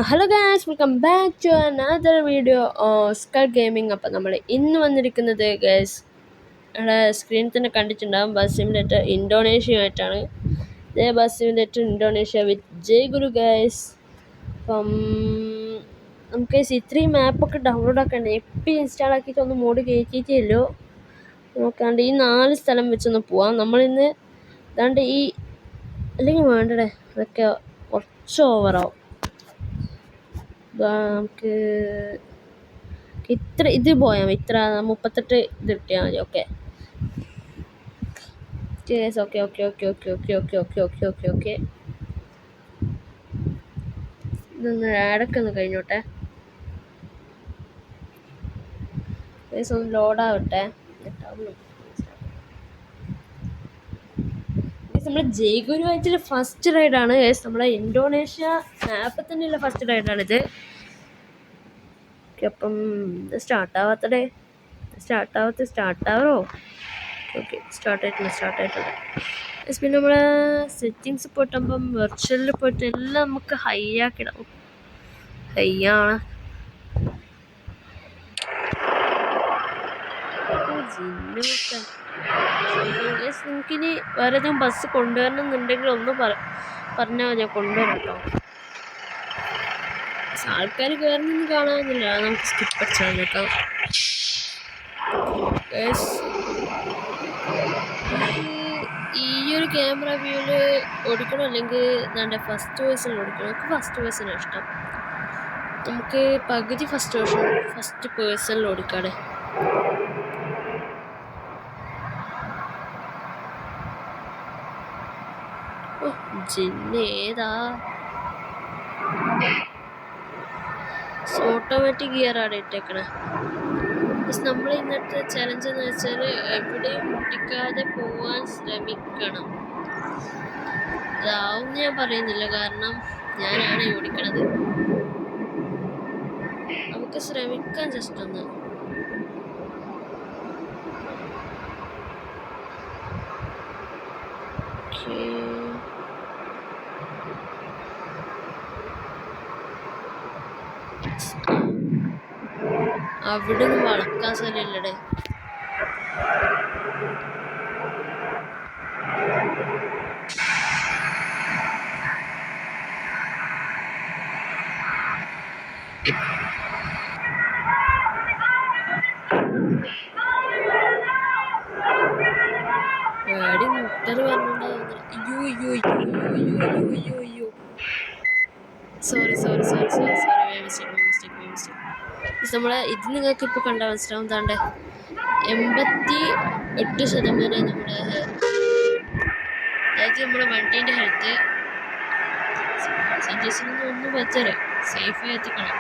Hello guys, welcome back to another video skull gaming. അപ്പം നമ്മൾ ഇന്ന് വന്നിരിക്കുന്നത് ഗായ്സ് നമ്മുടെ സ്ക്രീനിൽ തന്നെ കണ്ടിട്ടുണ്ടാകും, ബസ് സിമുലേറ്റർ ഇന്തോനേഷ്യയുമായിട്ടാണ്. ഇതേ bus simulator Indonesia with Jai Guru guys. അപ്പം നമുക്ക് ഇത്രയും മാപ്പൊക്കെ ഡൗൺലോഡ് ആക്കണ്ടേ, എപ്പോൾ ഇൻസ്റ്റാൾ ആക്കിയിട്ട് ഒന്ന് മോഡ് കയറ്റിയിട്ടല്ലോ. നോക്കാണ്ട് ഈ 4 സ്ഥലം വെച്ചൊന്ന് പോവാം. നമ്മളിന്ന് അതാണ്ട് ഈ അല്ലെങ്കിൽ വേണ്ടടേ, അതൊക്കെ കുറച്ച് ഓവറാവും. നമുക്ക് ഇത്ര ഇത് പോയാൽ ഇത്ര 38 ഇത് കിട്ടിയാൽ മതി. Okay okay okay okay okay okay okay okay okay okay okay ഇതൊന്ന് ആഡൊക്കെ ഒന്ന് കഴിഞ്ഞോട്ടെ, ഒന്ന് ലോഡാവട്ടെ. നമ്മുടെ ജയ്ഗുരു ആയിട്ടുള്ള ഫസ്റ്റ് റൈഡാണ് നമ്മളെ ഇന്തോനേഷ്യ മാപ്പിൽ തന്നെയുള്ള ഫസ്റ്റ് റൈഡാണിത്. അപ്പം സ്റ്റാർട്ടാവാത്തടേ, സ്റ്റാർട്ടാവോ? ഓക്കെ, സ്റ്റാർട്ടായിട്ടുണ്ട്. പിന്നെ നമ്മളെ സെറ്റിങ്സ് പോയിട്ടാകുമ്പം വെർച്വലിൽ പോയിട്ട് എല്ലാം നമുക്ക് ഹൈ ആക്കിടാം. ഹൈ ആണ് നിങ്ങൾക്കിനി വേറെ ഏതെങ്കിലും ബസ് കൊണ്ടുവരണം എന്നുണ്ടെങ്കിൽ ഒന്ന് പറഞ്ഞാൽ മതി, കൊണ്ടുവരാം കേട്ടോ. ആൾക്കാർ കയറുന്നൊന്നും കാണാമെന്നില്ല, നമുക്ക് സ്കിപ്പ് അടിച്ചാൽ കേട്ടോ. ഈ ഒരു ക്യാമറ വ്യൂവിൽ ഓടിക്കണം, അല്ലെങ്കിൽ എൻ്റെ ഫസ്റ്റ് പേഴ്സണിൽ ഓടിക്കണം. നമുക്ക് ഫസ്റ്റ് പേഴ്സണാണ് ഇഷ്ടം. നമുക്ക് പകുതി ഫസ്റ്റ് പേഴ്സണിൽ ഓടിക്കാടെ. ജിന്നേതാ ഓട്ടോമാറ്റിക് ഗിയറാണ് ഇട്ടേക്കണേ. നമ്മൾ ഇന്നത്തെ ചലഞ്ച് എന്ന് വെച്ചാൽ എവിടെയും മുട്ടിക്കാതെ പോവാൻ ശ്രമിക്കണം. ഇതാവും ഞാൻ പറയുന്നില്ല, കാരണം ഞാനാണ് ഓടിക്കണത്. നമുക്ക് ശ്രമിക്കാം ജസ്റ്റ് ഒന്ന്. അവിടെ നിന്ന് വളക്കാൻ സ്ഥലമില്ലടേ. പേടി മുട്ടല് പറഞ്ഞിട്ടുണ്ടാവുന്നു. സോറി നമ്മളെ ഇത് നിങ്ങൾക്ക് ഇപ്പോൾ കണ്ടാൽ മനസ്സിലാവും. താണ്ടെ 88% നമ്മുടെ അതായത് നമ്മുടെ വണ്ടീൻ്റെ ഹെൽത്ത്. പാസഞ്ചേഴ്സിനൊന്നും ഒന്നും പറ്റരുത്, സേഫായി എത്തിക്കണം.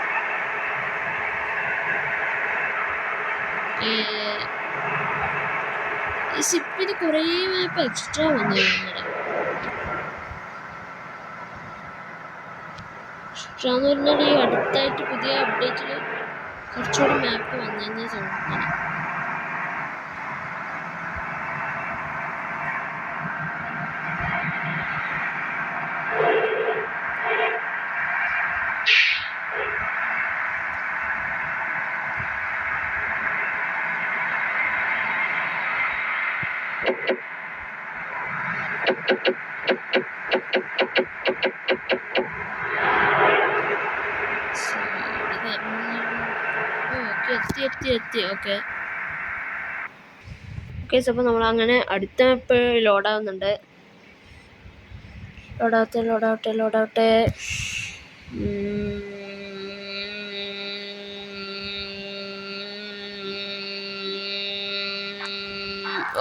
ഈ ഷിപ്പിന് കുറേ മാപ്പ് എക്സ്ട്രാ വന്നു എക്സ്ട്രാന്ന് പറഞ്ഞാൽ ഈ അടുത്തായിട്ട് പുതിയ അപ്ഡേറ്റിൽ കുറച്ചുകൂടി മാപ്പ് വന്നതെന്ന് തോന്നുന്നു. എത്തി ഓക്കെ. അപ്പോൾ നമ്മൾ അങ്ങനെ അടുത്ത മാപ്പ് ലോഡാവുന്നുണ്ട്. ലോഡാവട്ടെ.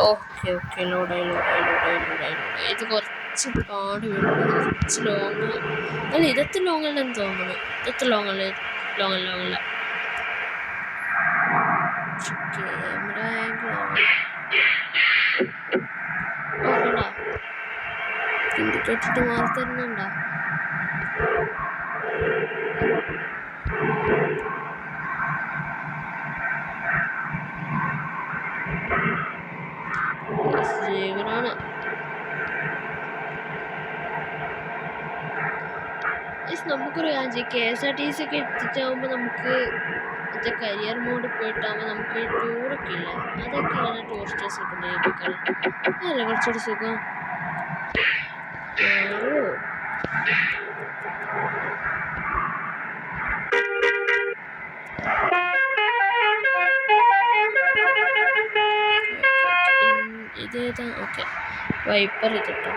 ഓക്കെ ലോഡായി. ഇത് കുറച്ച് പാട് വരുന്നത്, കുറച്ച് ലോങ് അല്ല, ഇതത്തെ ലോങ്ങല്ലെന്ന് തോന്നുന്നു. ഇതത്തെ ലോങ്ങല്ല. ക്യാമറ ആംഗിൾ ഇൻഡിക്കേറ്റർ മാറി തരുന്നുണ്ടോ? ജീവനാണ്. നമുക്കൊരു കാര്യം KSRTC ഒക്കെ എത്തിച്ചാകുമ്പോൾ നമുക്ക് മറ്റേ കരിയർ മോഡ് പോയിട്ടാകുമ്പോൾ നമുക്ക് ടൂറൊക്കെ ഇല്ല, അതൊക്കെയാണ് ടൂറിസ്റ്റേഴ്സ് ഉപയോഗിക്കാറ്. അതല്ലേ കുറച്ചുകൂടി സുഖം. ഇതേതാ? Okay, wiper ഇതിട്ടോ.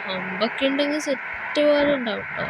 ഹമ്പൊക്കെ ഉണ്ടെങ്കിൽ സെറ്റ് പോലെ ഉണ്ടാവും കേട്ടോ.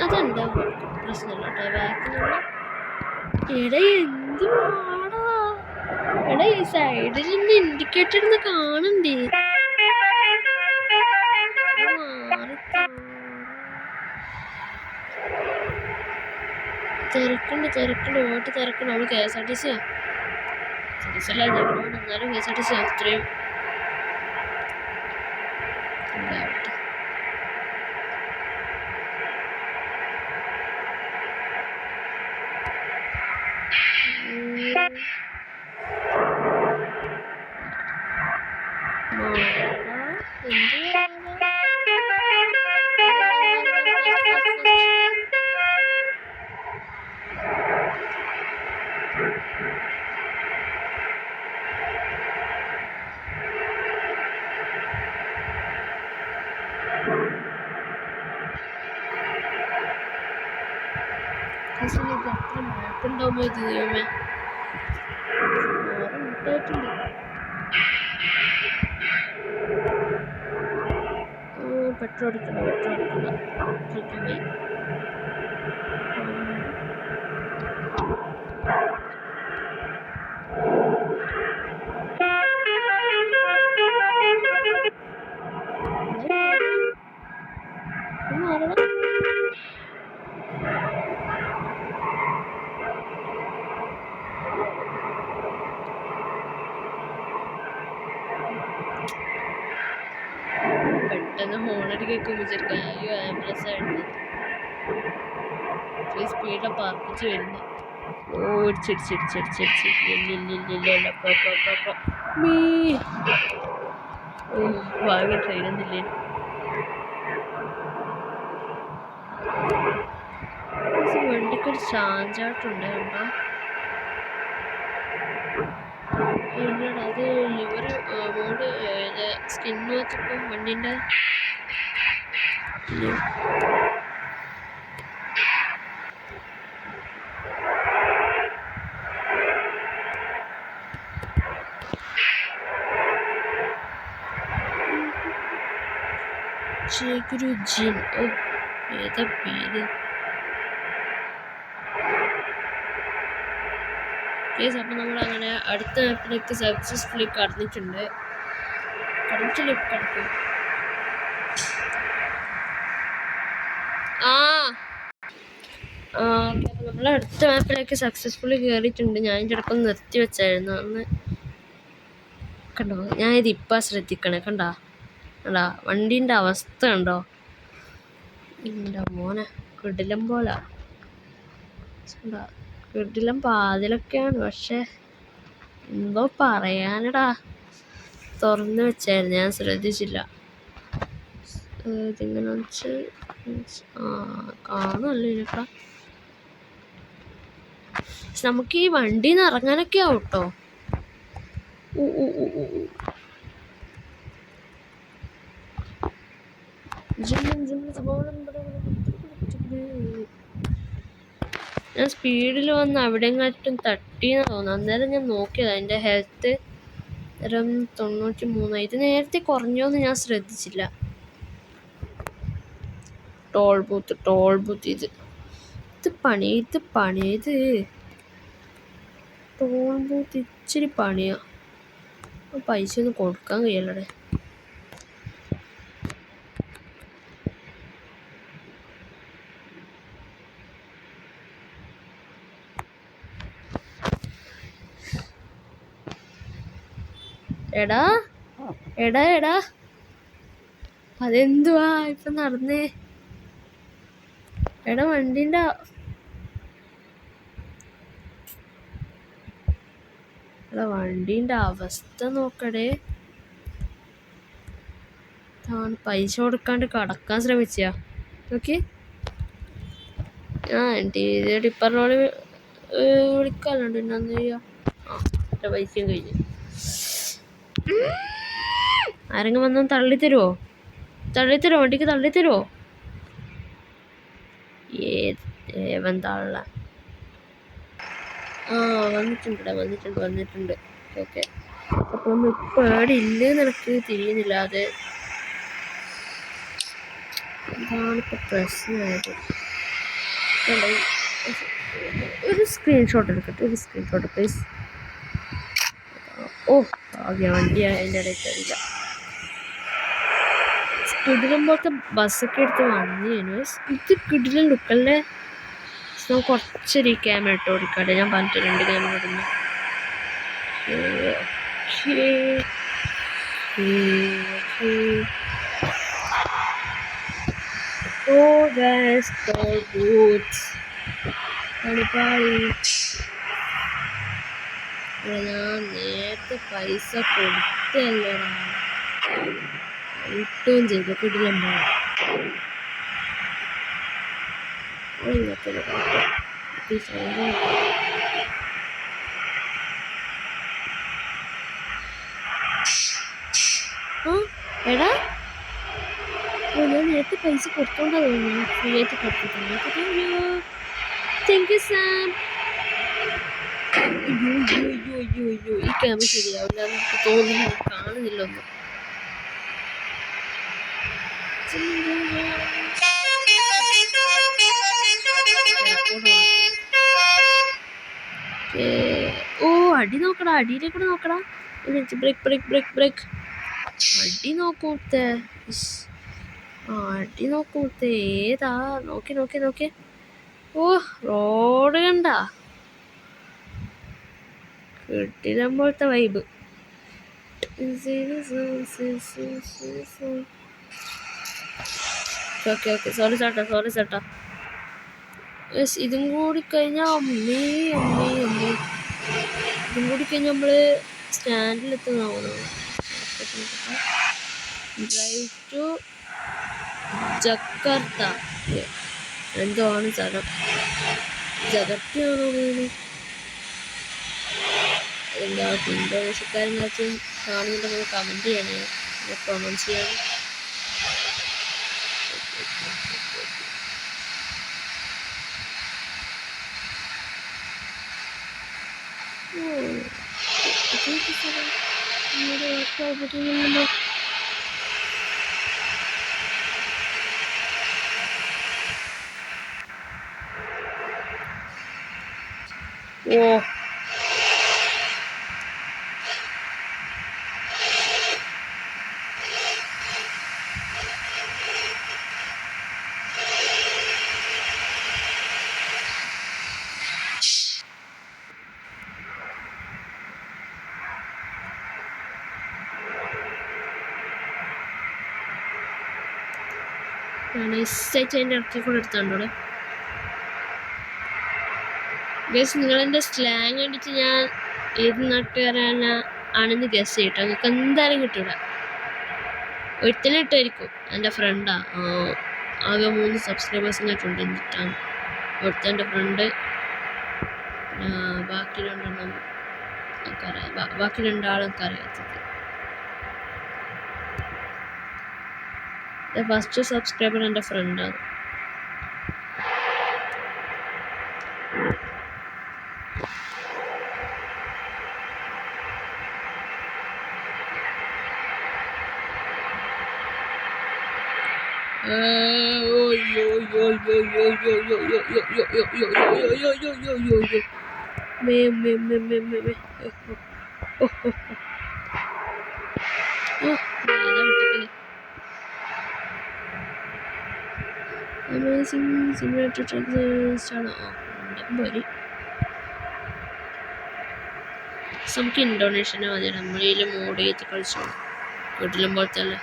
അതെന്താ പ്രശ്നമില്ല കേട്ടോ. ബാക്കിലുള്ള എടാ എന്ത് പാടാ. എടാ ഈ സൈഡിൽ നിന്ന് ഇൻഡിക്കേറ്റർ ഒന്ന് കാണണ്ടേ? തിരക്കുണ്ട് ഓട്ട് തിരക്കുണ്ട്. അവള് KSRTC അല്ല, ഞങ്ങളോട് എന്നാലും KSRTC അത്രയും ഉണ്ടാവട്ടെ. മാപ്പുണ്ടാവുമ്പോ ദൈവമേ ഉണ്ടായിട്ടുണ്ട്. പെട്രോൾ അടിക്കണം. പെട്ടെന്ന് ഹോണടി കേൾക്കുമ്പോൾ വിചാരിക്കാം അയ്യോ ആംബുലൻസ് ആയിരുന്നു. സ്പീഡിലാണ് പാർപ്പിച്ച് വരുന്നത്. ഭാഗ്യം ട്രെയിനൊന്നുമില്ലേ. വണ്ടിക്കൊരു ചാഞ്ചാട്ടുണ്ട് കണ്ടോ. ഇല്ലടാ, അത് ലിവർ മോഡ് സ്കിന്ന് വെച്ചപ്പം വണ്ടീൻ്റെ ജിൻ. ഓ ഏതാ പേര്. അപ്പം നമ്മളങ്ങനെ അടുത്ത മാപ്പിലേക്ക് സക്സസ്ഫുള്ളി കടന്നിട്ടുണ്ട്. കടക്കും. അപ്പം നമ്മൾ അടുത്ത മാപ്പിലേക്ക് സക്സസ്ഫുള്ളി കയറിയിട്ടുണ്ട്. ഞാൻ ഇതിൻ്റെ ഇടയ്ക്കൊന്ന് നിർത്തി വെച്ചായിരുന്നു അന്ന്. കണ്ടോ, ഞാനിത് ഇപ്പം ശ്രദ്ധിക്കണേ. കണ്ടാ വണ്ടീൻ്റെ അവസ്ഥ കണ്ടോ. എൻ്റെ മോനെ കിടിലം പോലെ കിടിലം പാതിലൊക്കെയാണ്. പക്ഷെ എന്തോ പറയാനടാ, തുറന്ന് വെച്ചായിരുന്നു, ഞാൻ ശ്രദ്ധിച്ചില്ല. ഇതിങ്ങനെ വെച്ച് കാണുമല്ലോ ഇതിനൊക്കെ. നമുക്ക് ഈ വണ്ടിയിൽ നിന്ന് ഇറങ്ങാനൊക്കെ ആവും കേട്ടോ. ഞാൻ സ്പീഡിൽ വന്ന് അവിടെങ്ങാട്ടും തട്ടിയെന്ന് തോന്നുന്നു. അന്നേരം ഞാൻ നോക്കിയത് അതിൻ്റെ ഹെൽത്ത് 93. ഇത് നേരത്തെ കുറഞ്ഞോന്ന് ഞാൻ ശ്രദ്ധിച്ചില്ല. ടോൾ ബൂത്ത് ഇത് പണി. ഇത് ടോൾ ബൂത്ത് ഇച്ചിരി പണിയാ. പൈസ ഒന്നും കൊടുക്കാൻ കഴിയല്ലേ. എടാ അതെന്തുവാ ഇപ്പൊ നടന്നേ? എടാ വണ്ടിന്റെ അവസ്ഥ നോക്കടേ. പൈസ കൊടുക്കാണ്ട് കടക്കാൻ ശ്രമിച്ചാ നോക്കി. ടിപ്പറിനോട് വിളിക്കാനുണ്ട്. എന്നാന്ന് ചെയ്യാ? പൈസയും കഴിഞ്ഞു. ആരെങ്കിലും വന്നാൽ തള്ളിത്തരുവോ? വണ്ടിക്ക് തള്ളിത്തരുവോ? ഏവൻ തള്ള. വന്നിട്ടുണ്ട്. ഓക്കെ, അപ്പം ഇപ്പൊ എവിടെ ഇല്ലെന്ന് എനിക്ക് തിരിയുന്നില്ല. അത് എന്താണിപ്പോ പ്രശ്നമായത്? ഒരു സ്ക്രീൻഷോട്ട് എടുക്കട്ടെ പ്ലീസ്. വണ്ടി അതിൻ്റെ ഇടയിൽ തരില്ല. കിടിലം പോലത്തെ ബസ്സൊക്കെ എടുത്ത് വന്നേനു. ഇത് കിടിലം ലുക്കല്ലേ. കുറച്ചൊരു ക്യാമറ ഇട്ട് കൊടുക്കാട്ടെ. ഞാൻ പറഞ്ഞിട്ടുണ്ട് ക്യാമറ ഇടുന്നു. ഞാൻ നേരത്തെ പൈസ കൊടുത്തല്ലേടാ. ഇട്ടും ചെയ്തു കിടിലം പോലെ. എടാ ഞാൻ നേരത്തെ പൈസ കൊടുത്തോണ്ടാ തോന്നുന്നു. ഫ്രീ ആയിട്ട് കൊടുത്തിട്ടുണ്ട്. Thank you Sam. ഈ ക്യാമറ ശരിയാവില്ല എന്നൊക്കെ തോന്നുന്നു. കാണുന്നില്ല ഒന്നും. അടി നോക്കടാ. അടിയിലേക്കൂടെ നോക്കടാ. ബ്രേക്ക്. അടി നോക്കൂത്തേ. ഏതാ? നോക്കി. റോഡ് കണ്ട കിട്ടിരം പോലത്തെ വൈബ്. ഓക്കെ. സോറി ചേട്ടാ. ഇതും കൂടി കഴിഞ്ഞാൽ നമ്മള് സ്റ്റാൻഡിലെത്തുന്നതാണ്. ഡ്രൈവ് ടു ജക്കാർത്ത എന്തോ ആണ് സ്ഥലം. ജഗർത്തയാണോ വീട്? എന്താ ഇന്തോനേഷ്യക്കാരെങ്കിലും കാണുന്നുണ്ടെങ്കിൽ കമൻറ്റ് ചെയ്യണേ. പ്രൊണൗൺസ് ചെയ്യാൻ. നൈസായിട്ട് അതിൻ്റെ ഇറക്കി കൂടെ എടുത്തോണ്ടോടെ. ഗൈസ്, നിങ്ങളെൻ്റെ സ്ലാങ് കണ്ടിട്ട് ഞാൻ ഏത് നാട്ടുകാരാണ് ആണെന്ന് ഗസ് ചെയ്യട്ടോ. നിങ്ങൾക്ക് എന്തായാലും കിട്ടൂല. ഒരുത്തനിട്ടായിരിക്കും. എൻ്റെ ഫ്രണ്ടാ. ആകെ 3 സബ്സ്ക്രൈബേഴ്സിനായിട്ടുണ്ട്. എന്നിട്ടാണ് ഒരുത്തൻ്റെ ഫ്രണ്ട്. ബാക്കി 2 ബാക്കി 2 ആളൊക്കെ അറിയാത്തത്. ഫസ്റ്റ് സബ്സ്ക്രൈബർ എൻ്റെ ഫ്രണ്ടാണ്. Amazing simulator tracks ആണ്. നമുക്ക് ഇൻഡോനേഷ്യനെ മതി. നമ്മളിൽ മോഡ് ചെയ്ത് കളിച്ചോളൂ. വീട്ടിലും പോലത്തെ അല്ലേ.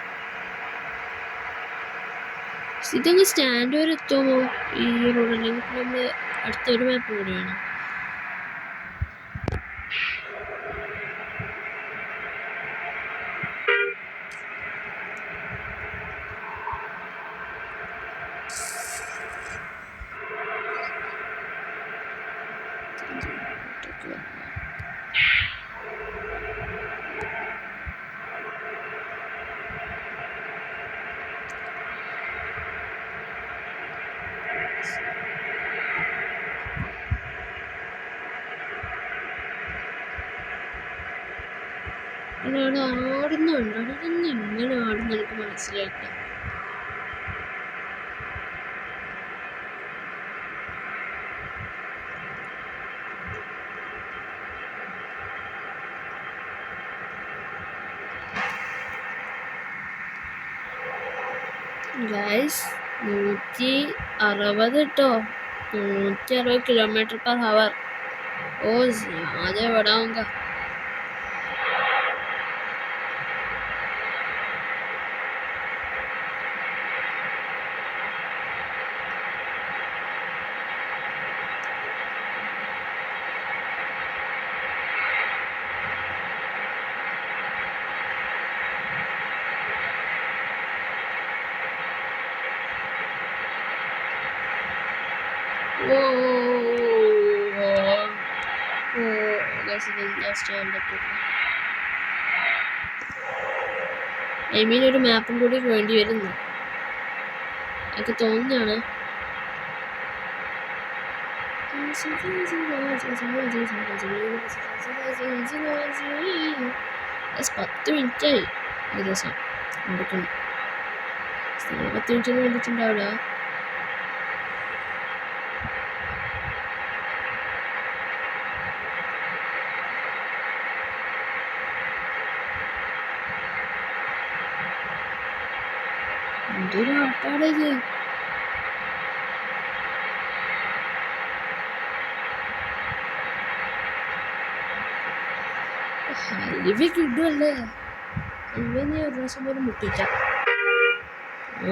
ഇതങ്ങ് സ്റ്റാൻഡ് വരെ എത്തുമോ ഈ റോഡ്? അല്ലെങ്കിൽ നമ്മൾ അടുത്തൊരു മാപ്പ് കൂടി വേണം. അവിടെ ആടുന്നുണ്ട്. അതൊന്നും എങ്ങനെ ആടുന്നു എനിക്ക് മനസ്സിലായിട്ടില്ല. ഗൈസ് 160 കേട്ടോ. 160 km/h. ഓ ज़्यादा बढ़ाऊंगा. ഐ മീൻ ഒരു മാപ്പും കൂടി വേണ്ടി വരുന്നു എനിക്ക് തോന്നുകയാണ്. +10 മിനിറ്റായി ഏകദേശം എടുക്കണം. 10 മിനിറ്റ് കണ്ടിട്ടുണ്ടാവില്ല. എന്തൊരു ആട്ടാടത്. ഹൈവേ കിട്ടുമല്ലേ? ഹൈവേ നീ ഒരു പ്രാവശ്യം പോലും മുട്ടിച്ച. ഓ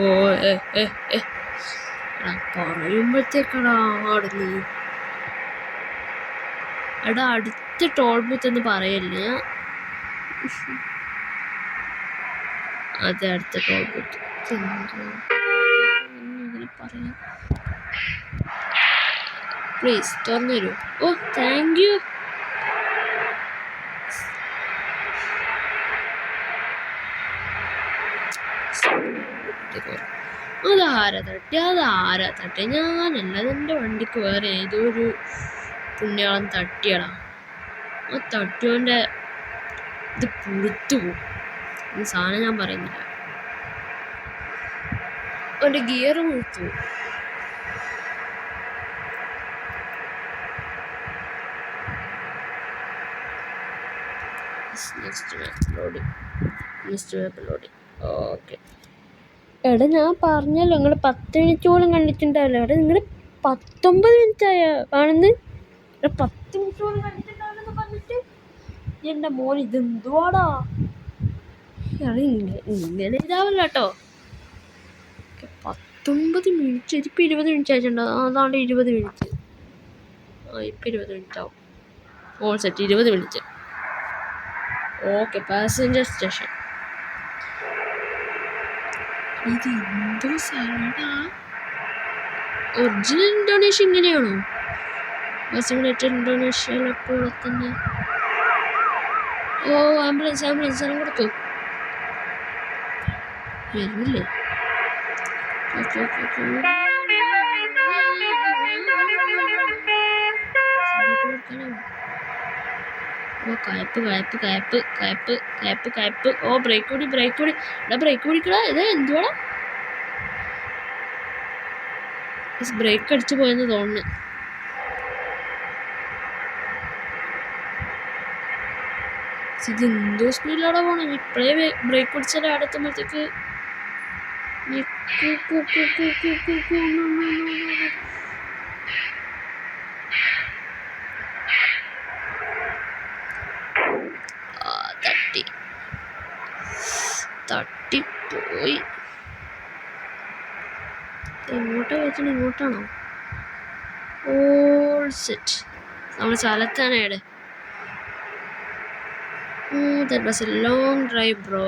പറയുമ്പോഴത്തേക്കടാ ആടുന്നു. എടാ അടുത്ത ടോൾ ബൂത്ത് എന്ന് പറയല്ല. അതെ അടുത്ത ടോൾ ബൂത്ത്. പറയാം പ്ലീസ് തുറന്നു തരൂ. ഓ താങ്ക് യു. അതാരാ തട്ടി? ഞാനല്ല. അതെൻ്റെ വണ്ടിക്ക് വേറെ ഏതോ ഒരു പുണ്യാളം തട്ടിയടാ. ആ തട്ടിയോൻ്റെ ഇത് പുറത്തു പോകും. ഈ സാധനം ഞാൻ പറയുന്നില്ല. അവൻ്റെ ഗിയർ പുറത്തു പോകും. നെക്സ്റ്റ് മാപ്പ് ലോഡിങ്. ഓക്കെ എടാ ഞാൻ പറഞ്ഞല്ലോ നിങ്ങൾ 10 മിനിറ്റോളം കണ്ടിട്ടുണ്ടാവില്ല. എടാ നിങ്ങൾ 19 മിനിറ്റായ കാണുന്നത്. 10 മിനിറ്റോളം കണ്ടിട്ടുണ്ടാവില്ലെന്ന് പറഞ്ഞിട്ട് എൻ്റെ മോൻ ഇതെന്തുവാടാ. ഇങ്ങനെ ഇതാവില്ല കേട്ടോ. 19 മിനിറ്റ്. ഇതിപ്പോൾ 20 മിനിറ്റ് ആയിട്ടുണ്ടാവും. അതാണ്ട് 20 മിനിറ്റ്. ഇപ്പം 20 മിനിറ്റ് ആവും. All set 20 minute. Okay, passenger station. ഇത് എന്തോ സ്ഥലടാ? ഒറിജിനൽ ഇന്തോനേഷ്യ ഇങ്ങനെയാണോ? ബസ് സിമുലേറ്റർ ഇന്തോനേഷ്യയിലെ പോലെ തന്നെ. ഓ, ആംബുലൻസ് സ്ഥലം കൊടുത്തു വരുന്നില്ലേ? ഓ, കയപ്പ്. ഓ, ബ്രേക്ക് കൂടി. എടാ, ബ്രേക്ക് പിടിക്കടാ. ഇത് എന്തുവാടാ? ബ്രേക്ക് അടിച്ചു പോയെന്ന് തോന്നുന്നു. ഇത് എന്തോ സ്പീഡിലാടെ പോണേ. ഇപ്പഴേ ബ്രേക്ക് പിടിച്ചാലേ അടുത്തുമ്പോഴത്തേക്ക് തട്ടിപ്പോയി. എങ്ങോട്ടാ വെച്ചാൽ ഇങ്ങോട്ടാണോ? All set. നമ്മൾ സ്ഥലത്താണ് ഏടെ. That was a long drive bro.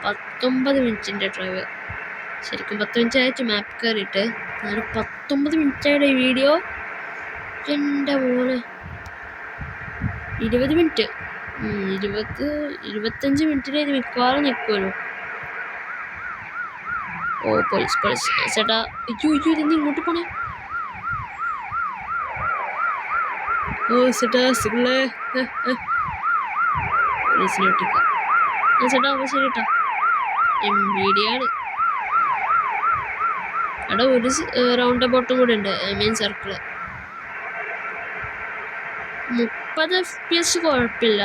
19 മിനിറ്റിൻ്റെ ഡ്രൈവ്. ശരിക്കും 10 മിനിറ്റ് ആയിട്ട് മാപ്പ് കയറിയിട്ട്. ഞാൻ 19 മിനിറ്റായുടെ ഈ വീഡിയോ. എൻ്റെ മോനെ, 20 മിനിറ്റ് 25 മിനിറ്റിൽ ഇത് മിക്കവാറും നിൽക്കുമല്ലോ. ഓ, പോലീസ് ചേട്ടാ. അയ്യോ ഇതെന്ത് ഇങ്ങോട്ട് പോണേ? ഓ ചേട്ടാ, സിഗ്നലേ പോലീസിനെ ഒട്ടിക്കാം. ചേട്ടാ, അപ്പോൾ ശരി കേട്ടോ. MVD-ആണ്. അവിടെ ഒരു റൗണ്ട് അബൌട്ടും കൂടെ ഉണ്ട്, മെയിൻ സർക്കിള്. 30 FPS കുഴപ്പമില്ല.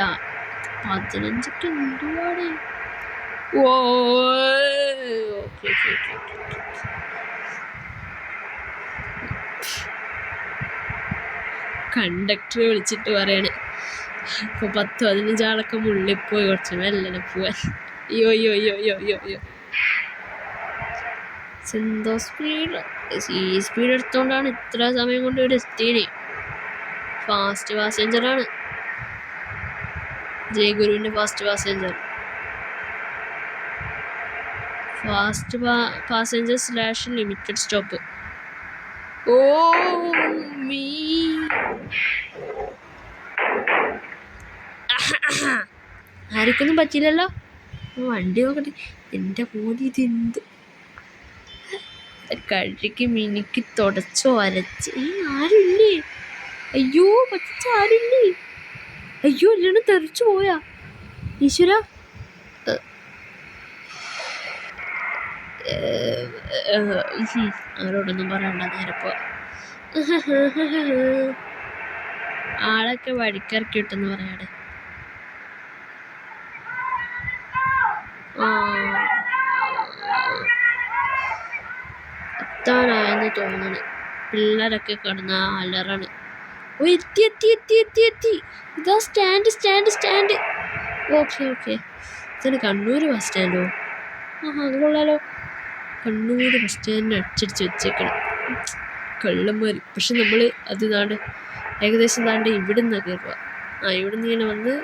15 എന്തുവാണ്? ഓ, ഓക്കെ. കണ്ടക്ടർ വിളിച്ചിട്ട് പറയണേ ഇപ്പോൾ 10-15 ആളൊക്കെ മുള്ളിപ്പോയി, കുറച്ച് മെല്ലനെ പോവാൻ. അയ്യോ. എന്തോ സ്പീഡ്. ഈ സ്പീഡ് എടുത്തോണ്ടാണ് ഇത്ര സമയം കൊണ്ട് ഒരു എത്തിയത്. ഫാസ്റ്റ് പാസഞ്ചറാണ്. ജയഗുരുവിൻ്റെ fast passenger. Fast passenger / limited stop. ഓ മീ, ആർക്കൊന്നും പറ്റില്ലല്ലോ. വണ്ടി നോക്കട്ടെ. എൻ്റെ മോനെ, ഇതെന്ത് കഴുകി മിനുക്കി തുടച്ചോ അരച്ച്. ആരുമില്ലേ? അയ്യോ, പറ്റിച്ച ആരുമില്ലേ? അയ്യോ, എല്ലാം തെറിച്ചു പോയാ. ഈശ്വര. ആരോടൊന്നും പറയണ്ട, നേരപ്പോ ആളൊക്കെ വഴിക്കിറക്കി വിട്ടെന്ന് പറയാടെ. എത്താനായെന്ന് തോന്നണ്. പിള്ളേരൊക്കെ കിടന്ന അലറാണ്. ഓ, എത്തി. ഇതാ സ്റ്റാൻഡ്. ഓക്കെ. ഇതാണ് കണ്ണൂർ ബസ് സ്റ്റാൻഡോ? അത് കൊള്ളാലോ. കണ്ണൂർ ബസ് സ്റ്റാൻഡിന് അടിച്ചടിച്ച് വെച്ചേക്കണം കള്ളന്മാർ. പക്ഷെ നമ്മൾ അത് ഏകദേശം ഇവിടെ നിന്നാണ് കയറുക. ഇവിടുന്ന് ഇങ്ങനെ വന്ന്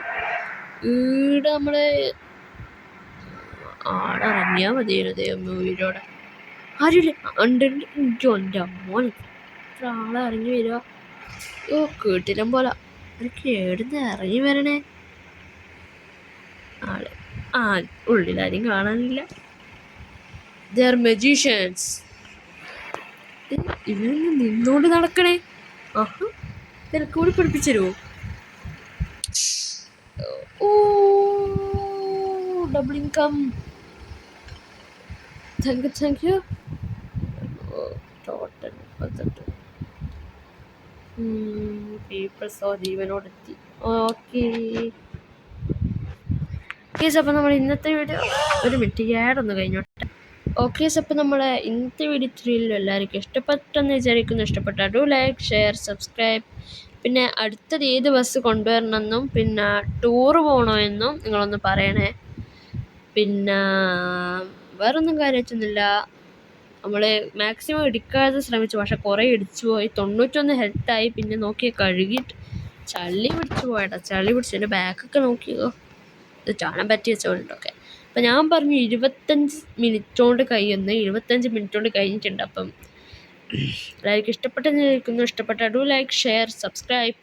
ഇവിടെ നമ്മളെ ആടെ ഇറങ്ങിയാൽ മതിയായിരുന്നു. വീടോടെ ആരുമില്ല. ഉണ്ട്. എൻ്റെ അമ്മോൻ ഇത്ര ആളെ ഇറങ്ങി വരിക. ഓ, കേട്ടിരം പോലെ. എനിക്ക് എവിടുന്ന് ഇറങ്ങി വരണേ ആള്? ഉള്ളിലാരും കാണാനില്ല. They are magicians. ഇവരൊന്ന് നിന്നോണ്ട് നടക്കണേ. തിരക്ക് കൂടി പഠിപ്പിച്ചു തരുമോ? ഓ, double income. Thank you. Total 38 പേപ്പേഴ്സോ ജീവനോടെത്തി. Okay case. അപ്പം നമ്മൾ ഇന്നത്തെ വീഡിയോ ഒരു മിനിറ്റ് ഏടൊന്ന് കഴിഞ്ഞോട്ടെ. ഓക്കെ, അപ്പോൾ നമ്മളെ ഇന്നത്തെ വീഡിയോ ഇത്രയുള്ളൂ. എല്ലാവർക്കും ഇഷ്ടപ്പെട്ടെന്ന് വിചാരിക്കുന്നു. ഇഷ്ടപ്പെട്ടാൽ ലൈക്ക്, ഷെയർ, സബ്സ്ക്രൈബ്. പിന്നെ അടുത്തത് ഏത് ബസ് കൊണ്ടുവരണമെന്നും പിന്നെ ടൂറ് പോകണോ എന്നും നിങ്ങളൊന്ന് പറയണേ. പിന്നെ വേറൊന്നും കാര്യമൊന്നുമില്ല. നമ്മൾ മാക്സിമം ഇടിക്കാതെ ശ്രമിച്ചു, പക്ഷെ കുറേ ഇടിച്ചു പോയി. 91 ഹെൽത്തായി. പിന്നെ നോക്കിയാൽ കഴുകിയിട്ട് ചളി പിടിച്ചു പോയടാ. ചളി പിടിച്ചു. എൻ്റെ ബാക്കൊക്കെ നോക്കിയോ. ഇത് ചാടാൻ പറ്റി വെച്ചോണ്ടൊക്കെ. അപ്പം ഞാൻ പറഞ്ഞു 25 മിനിറ്റ് കൊണ്ട് കഴിയുന്നു. 25 മിനിറ്റ് കൊണ്ട് കഴിഞ്ഞിട്ടുണ്ട്. അപ്പം എല്ലാവർക്കും ഇഷ്ടപ്പെട്ടെന്ന് കേൾക്കുന്നു. ഇഷ്ടപ്പെട്ട ഡു ലൈക്ക്, ഷെയർ, സബ്സ്ക്രൈബ്.